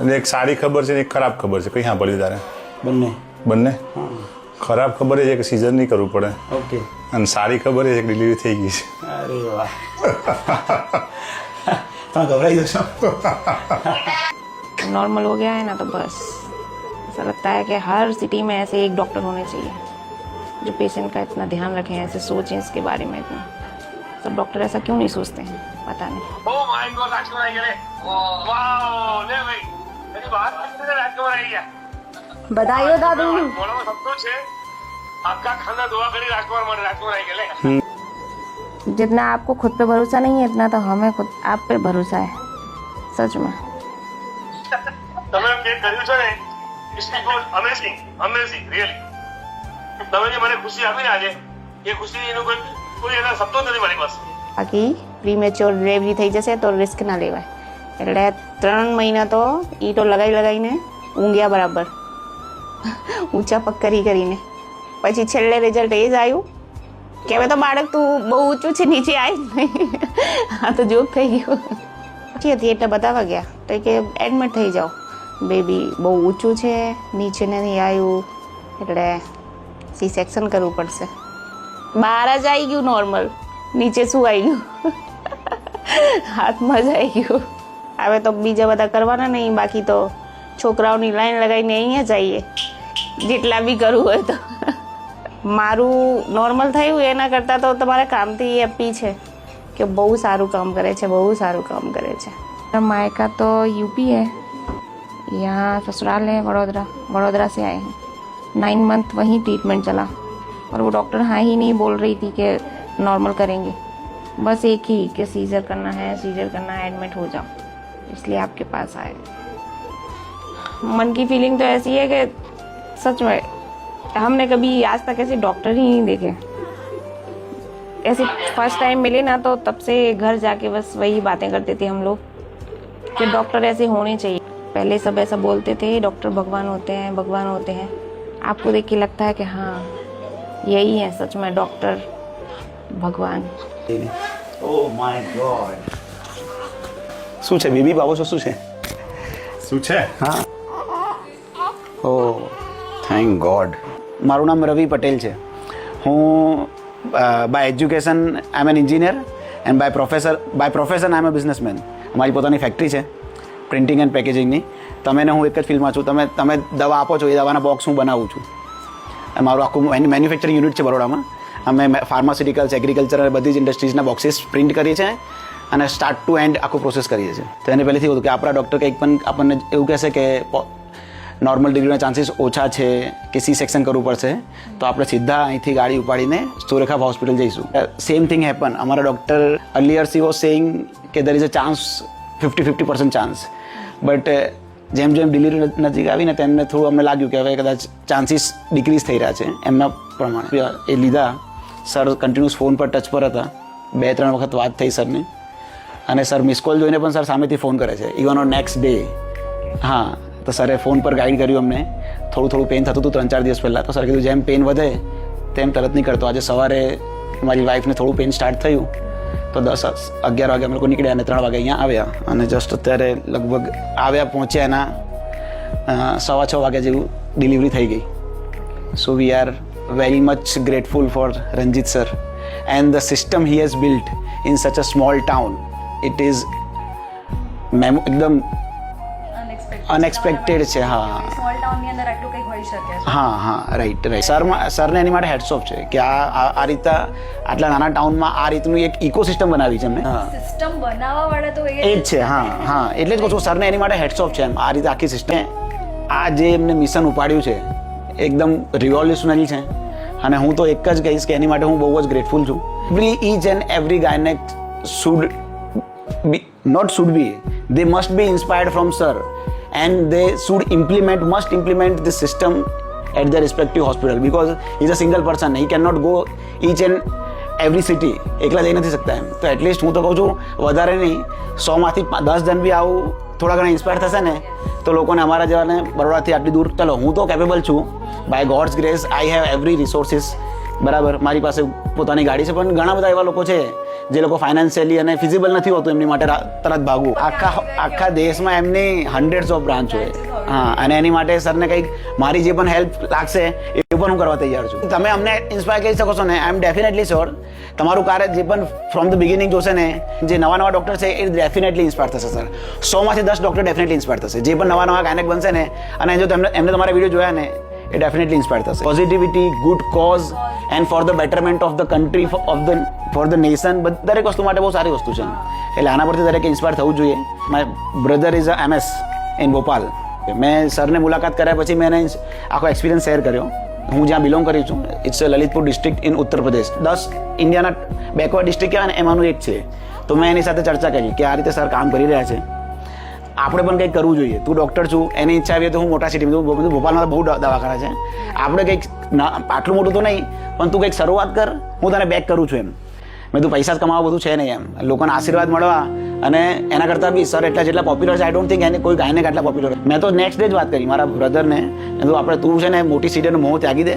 અને એક સારી ખબર છે ને એક ખરાબ ખબર છે, કઈ સાંભળી તારે? બંને. બંને? ખરાબ ખબર એ છે કે સિઝન નહીં કરવું પડે, ઓકે. અને સારી ખબર એ છે કે ડિલિવરી થઈ ગઈ છે. अरे वाह. हाँ घबराई जैसा. नॉर्मल हो गया है ना तो बस ऐसा लगता है कि हर सिटी में ऐसे एक डॉक्टर होने चाहिए जो पेशेंट का इतना ध्यान रखें, ऐसे सोचें इसके बारे में इतना. सब डॉक्टर ऐसा क्यों नहीं सोचते हैं, पता नहीं. ओह माय गॉड, राजकुमार आई गए. वाओ ले भाई मेरी बात सुन, राजकुमार आई गया. बधाई हो दादू. बोलो सब कुछ है आपका खाना दुआ करी राजकुमार मारे, राजकुमार आई गए. जितना आपको खुद पे भरोसा नहीं है इतना तो हमें खुद आप पे भरोसा है, सच में. તમે જે કર્યું છે ને ઇટ્સ અમેઝિંગ, અમેઝિંગ રિયલી. તમે જે મને ખુશી આપી ને આજે, એ ખુશી એનો કોઈ એના શબ્દો નથી મારી પાસે. બાકી પ્રીમેચ્યોર ડિલિવરી થઈ જશે તો રિસ્ક ના લેવાય. એટલે 3 મહિના તો ઈંટો લગાવીને ઊંઘ્યા બરાબર, ઊંચા પગ કરીને. પછી છેલ્લે રિઝલ્ટ એ જ આવ્યું કે હવે તો બાળક તું બહુ ઊંચું છે, નીચે આવી નહીં. આ તો જોક થઈ ગયું. પછી હતી એટલે બતાવવા ગયા તો કે એડમિટ થઈ જાઓ, બેબી બહુ ઊંચું છે, નીચે નથી આવ્યું, એટલે સી સેક્શન કરવું પડશે. બહાર જ આવી ગયું નોર્મલ, નીચે શું આવી ગયું, હાથમાં જ આવી ગયું. હવે તો બીજા બધા કરવાના નહીં, બાકી તો છોકરાઓની લાઈન લગાવીને અહીંયા જ આવીએ જેટલા બી કરવું હોય તો. મારું નોર્મલ થયું એના કરતાં તો તમારા કામથી હેપી છે कि बहुत सारू काम करे छे, बहुत सारू काम करे छे. मेरा मायका तो यूपी है, यहाँ ससुराल है वडोदरा. वडोदरा से आए हैं. 9 मंथ वहीं ट्रीटमेंट चला और वो डॉक्टर हाँ ही नहीं बोल रही थी कि नॉर्मल करेंगे, बस एक ही कि सीजर करना है, एडमिट हो जाओ, इसलिए आपके पास आए. मन की फीलिंग तो ऐसी है कि सच में हमने कभी आज तक ऐसे डॉक्टर ही नहीं देखे. ऐसे फर्स्ट टाइम मिले ना तो तब से घर जाके बस वही बातें करते थे हम लोग कि डॉक्टर ऐसे होने चाहिए. पहले सब ऐसा बोलते थे डॉक्टर भगवान होते हैं, भगवान होते हैं. आपको देख के लगता है कि हाँ यही है सच में डॉक्टर भगवान. Oh my God. શું છે બેબી, બાબો છો શું છે? શું છે? હા. Oh thank God. મારું નામ રવિ પટેલ છે. હું by education I am an engineer and by profession I am a businessman. અમારી પોતાની ફેક્ટરી છે પ્રિન્ટિંગ એન્ડ પેકેજિંગની. તમે ને હું એક જ ફિલ્ડમાં છું. તમે દવા આપો છો, એ દવાના બોક્સ હું બનાવું છું. મારું આખું મેન્યુફેક્ચરિંગ યુનિટ છે બરોડામાં. અમે ફાર્માસ્યુટિકલ્સ, એગ્રીકલ્ચર અને બધી જ ઇન્ડસ્ટ્રીઝના બોક્સીસ પ્રિન્ટ કરીએ છીએ અને સ્ટાર્ટ ટુ એન્ડ આખું પ્રોસેસ કરીએ છીએ. તો એને પહેલેથી હતું કે આપણા ડૉક્ટર કંઈક પણ આપણને એવું કહેશે કે નોર્મલ ડિલિવરીના ચાન્સીસ ઓછા છે કે સી સેક્શન કરવું પડશે, તો આપણે સીધા અહીંથી ગાડી ઉપાડીને સુરેખા હોસ્પિટલ જઈશું. Same thing happen. અમારા doctor earlier she was saying કે there is a chance 50% chance, but જેમ જેમ ડિલિવરી નજીક આવીને તેમને થોડું અમને લાગ્યું કે હવે કદાચ ચાન્સીસ ડિક્રીઝ થઈ રહ્યા છે એમના પ્રમાણે. એ લીધા. સર કન્ટિન્યુઅસ ફોન પર ટચ પર હતા. 2-3 વખત વાત થઈ સરની, અને સર મિસ કોલ જોઈને પણ સર સામેથી ફોન કરે છે ઇવન ઓન નેક્સ્ટ ડે. હા, તો સરે ફોન પર ગાઈડ કર્યું અમને. થોડું પેન થતું હતું 3-4 દિવસ પહેલાં, તો સર કીધું જેમ પેન વધે તેમ તરત નહીં કરતો. આજે સવારે મારી વાઈફને થોડું પેન સ્ટાર્ટ થયું તો 10-11 વાગે અમે લોકો નીકળ્યા અને 3 વાગે અહીંયા આવ્યા, અને જસ્ટ અત્યારે લગભગ પહોંચ્યા એના 6:15 વાગ્યા જેવું ડિલિવરી થઈ ગઈ. So we are very much grateful for Ranjit sir and the system he has built in such a small town. It is એકદમ અનએક્સપેક્ટેડ છે. હા, સ્મોલ ટાઉનની અંદર આટલું કંઈક હોઈ શકે છે. હા રાઈટ. સરને એની માટે હેડ્સ ઓફ છે કે આ રીતે આટલા નાના ટાઉનમાં આ રીતનું એક ઇકોસિસ્ટમ બનાવી છે એમને. સિસ્ટમ બનાવવા વાળા તો એ જ છે. હા એટલે જ કહું છું સરને એની માટે હેડ્સ ઓફ છે એમ. આ રીતે આખી સિસ્ટમ, આ જે એમને મિશન ઉપાડ્યું છે એકદમ રિવોલ્યુશનરી છે, અને હું તો એક જ કહીશ કે એની માટે હું બહુ જ ગ્રેટફુલ છું. Each and every gynaec they must be inspired from sir and they should must implement this system at their respective hospital because he's a single person. He cannot go each and every city. એકલા જઈ નથી શકતા એમ. તો at least હું તો કહું છું વધારે નહીં 100માંથી 10 જણ બી આવું થોડા ઘણા ઇન્સ્પાયર થશે ને તો લોકોને અમારા જેવાને બરોડાથી આટલી દૂર, ચલો હું તો કેપેબલ છું by God's grace. I have every resources. બરાબર, મારી પાસે પોતાની ગાડી છે, પણ ઘણા બધા એવા લોકો છે જે લોકો ફાઇનાન્શિયલી અને ફિઝિબલ નથી હોતું એમની માટે તરત ભાગવું. આખા દેશમાં એમની હંડ્રેડ્સ ઓફ બ્રાન્ચ હોય. હા, અને એની માટે સરને કંઈક મારી જે પણ હેલ્પ લાગશે એ પણ હું કરવા તૈયાર છું. તમે અમને ઇન્સ્પાયર કરી શકો છો ને, આઈ એમ ડેફિનેટલી શ્યોર તમારું કાર્ય જે પણ ફ્રોમ ધ બિગિનિંગ જોશે ને, જે નવા ડૉક્ટર છે એ ડેફિનેટલી ઇન્સ્પાયર થશે સર. 100માંથી 10 ડૉક્ટર ડેફિનેટલી ઇન્સ્પાયર થશે. જે પણ નવા ગાયનેક બનશે ને, અને જો એમને તમારા વિડીયો જોયા ને, એ ડેફિનેટલી ઇન્સ્પાયર થશે. Positivity, good cause and for the betterment of the country, for the nation, દરેક વસ્તુ માટે બહુ સારી વસ્તુ છે. એટલે આના પરથી દરેકે ઇન્સ્પાયર થવું જોઈએ. My brother is a MS in Bhopal. મેં સરને મુલાકાત કર્યા પછી મેં એને આખો એક્સપિરિયન્સ શેર કર્યો. હું જ્યાં બિલોંગ કરું છું, it's Lalitpur district in Uttar Pradesh. 10 ઇન્ડિયાના બેકવર્ડ ડિસ્ટ્રિક્ટ કહેવાય ને, એમાંનું એક છે. તો મેં એની સાથે ચર્ચા કરી કે આ રીતે સર કામ કરી રહ્યા છે, આપણે પણ કંઈક કરવું જોઈએ. તું ડૉક્ટર છું, એની ઈચ્છા આવી તો હું મોટા સિટીમાં, ભોપાલમાં બહુ દવાખાના છે, આપણે કંઈક આટલું મોટું તો નહીં પણ તું કંઈક શરૂઆત કર, હું તને બેક કરું છું એમ. મેં તું પૈસા જ કમાવા બધું છે નહીં એમ, લોકોના આશીર્વાદ મળવા. અને એના કરતાં બી સર જેટલા પોપ્યુલર છે, આઈ ડોન્ટ થિંક એને કોઈ ગાયનેક આટલા પોપ્યુલર. મેં તો નેક્સ્ટ ડે જ વાત કરી મારા બ્રધરને, તો આપણે તું છે ને મોટી સિટીનું મોહ ત્યાગી દે.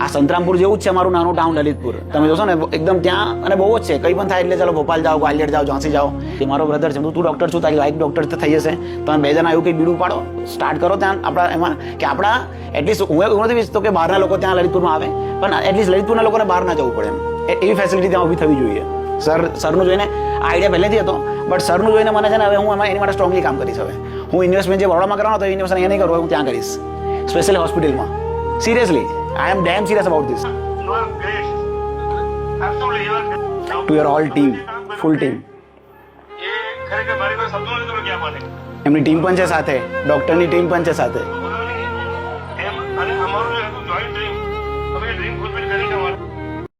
આ સંતરામપુર જેવું જ છે મારું નાનું ટાઉન લલિતપુર. તમે જોશો ને એકદમ ત્યાં, અને બહુ જ છે, કંઈ પણ થાય એટલે ચાલો ભોપાલ જાઓ, ગ્વાલિયર જાઓ, ઝાંસી જાઓ. એ મારો બ્રધર છે. તું ડૉક્ટર છું, તારી વાઇફ ડૉક્ટર થઈ જશે, તમે બે જણા એવું કંઈ બીડું પાડો, સ્ટાર્ટ કરો ત્યાં આપણા એમાં, કે આપણા એટલીસ્ટ હું એવું નથી ઈચ્છતો કે બહારના લોકો ત્યાં લલિતપુરમાં આવે, પણ એટલીસ્ટ લલિતપુરના લોકોને બહાર ના જવું પડે એમ. એવી ફેસિલિટી ત્યાં ઊભી થવી જોઈએ. સરનું જોઈને આ આઈડિયા પહેલેથી હતો, બટ સરનું જોઈને મને છે ને હવે હું એની માટે સ્ટ્રોંગલી કામ કરીશ. હવે હું ઇન્વેસ્ટમેન્ટ જે બરોડામાં કરવાનો હતો, ઇન્વેસ્ટમેન્ટ અહીંયા નહીં કરું, હું ત્યાં કરીશ, સ્પેશિયલ હોસ્પિટલમાં. Seriously, I am damn serious about this. You are great. Absolutely, you are great. To your all team, full team. એ ખરેખર મારી પાસે શબ્દો નથી તમે ક્યાં માટે. એમની ટીમ પણ છે સાથે, ડૉક્ટરની ટીમ પણ છે સાથે.